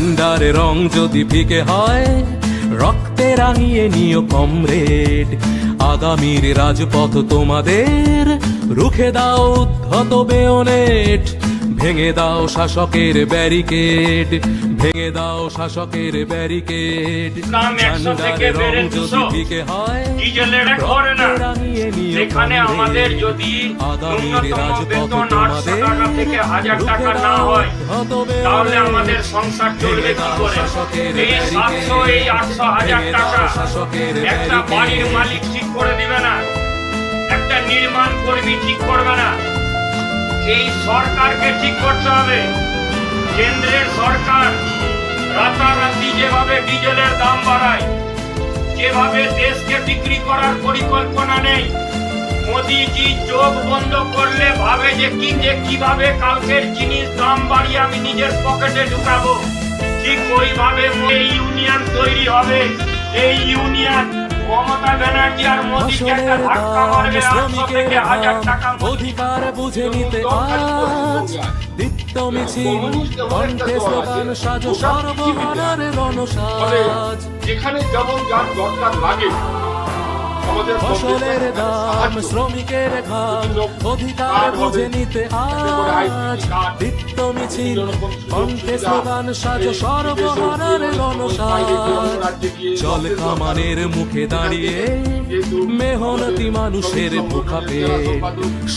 ঝান্ডার রং যদি ফিকে হয় রক্তে রাঙিয়ে নিও কমরেড। আগামীর রাজপথ তোমাদের, রুখে দাও উদ্ধত বেয়নেট। ভেঙে দাও শাসকের ব্যারিকেড, ভেঙে দাও শাসকের ব্যারিকেড। ঝান্ডার রং যদি ফিকে হয় রক্তে রাঙিয়ে নিও আমাদের যদি আগামীর রাজপথ তোমাদের, থেকে 1000 টাকা না হয় তাহলে আমাদের সংসার চলবে কি করে? এই 700 এই 800 হাজার টাকা একটা বাড়ির মালিক ঠিক করে দিবে না, একটা নির্মাণ কর্মী ঠিক করবে না। এই সরকারকে ঠিক করতে হবে। কেন্দ্রের সরকার রাতারাতি যেভাবে ডিজেলের দাম বাড়ায়, যেভাবে দেশকে বিক্রি করার পরিকল্পনা নেই। মোদিজি চোখ বন্ধ করলে ভাবে যে কিভাবে কালকের জিনিস দাম বাড়িয়ে আমি নিজের পকেটে ঢুকাবো, ঠিক ওইভাবে এই ইউনিয়ন তৈরি হবে। এই ইউনিয়ন মমতা ব্যানার্জি আর মোদিকে একটা ধাক্কা মারবে, 800 থেকে 1000 টাকা অধিকার বুঝে নিতে আজ দীপ্ত মিছিল, কণ্ঠে স্লোগান সাজো সর্বহারার রণসাজ। যেখানে যেমন যার দরকার লাগে ফসলের দাম, শ্রমিকের ঘাম, অধিকার বুঝে নিতে আজ দীপ্ত মিছিল, কণ্ঠে স্লোগান সাজো সর্বহারার রণসাজ। চল কামানের মুখে দাঁড়িয়ে মেহনতি মানুষের বুকাপে,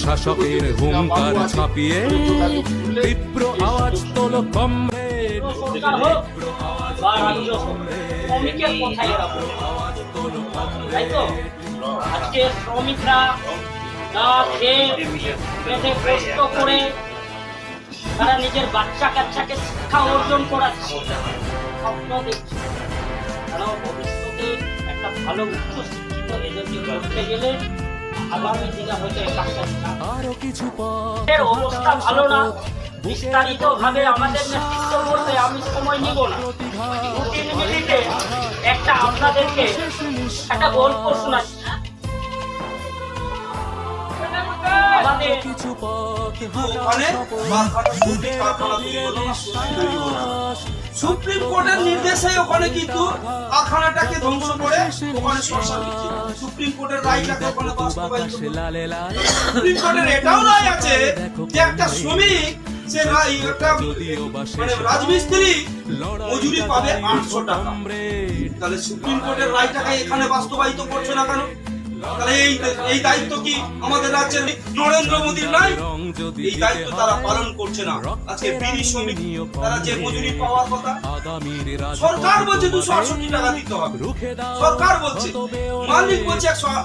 শাসকের হুঙ্কার ছাপিয়ে তীব্র আওয়াজ তোলো কমরেড। আজকে শ্রমিকরা না খেয়ে পেটে কষ্ট করে তারা নিজের বাচ্চা কাচ্চাকে শিক্ষা অর্জন করাচ্ছে, স্বপ্ন দেখছে তারা ভবিষ্যতে একটা ভালো উচ্চ শিক্ষিত এদেরকে করতে গেলে আগামী দিনে হয়তো আরো কিছু অবস্থা ভালো না। বিস্তারিত ভাবে আমাদের নেতৃত্ব করতে আমি সময় নিব না। 2-3 মিনিটে একটা আপনাদেরকে একটা গল্প শোনাচ্ছি। সুপ্রিম কোর্টের নির্দেশে ওখানে কিন্তু কারখানাটাকে ধ্বংস করে ওখানে শ্মশান দিচ্ছে। সুপ্রিম কোর্টের রায়টাকে ওখানে বাস্তবায়িত। সুপ্রিম কোর্টের এটাও রায় আছে যে একটা শ্রমিক সে একটা মানে রাজমিস্ত্রি মজুরি পাবে 800 টাকা। তাহলে সুপ্রিম কোর্টের রায়টাকে এখানে বাস্তবায়িত করছে না কেন? তাহলে এই দায়িত্ব কি আমাদের রাজ্যের নরেন্দ্র মোদীর নাই? এই দায়িত্ব তারা পালন করছে না। আজকে বিড়ি শ্রমিক তারা যে মজুরি পাওয়ার কথা, সরকার বলছে 268 টাকা দিতে হবে, সরকার বলছে, মালিক বলছে 100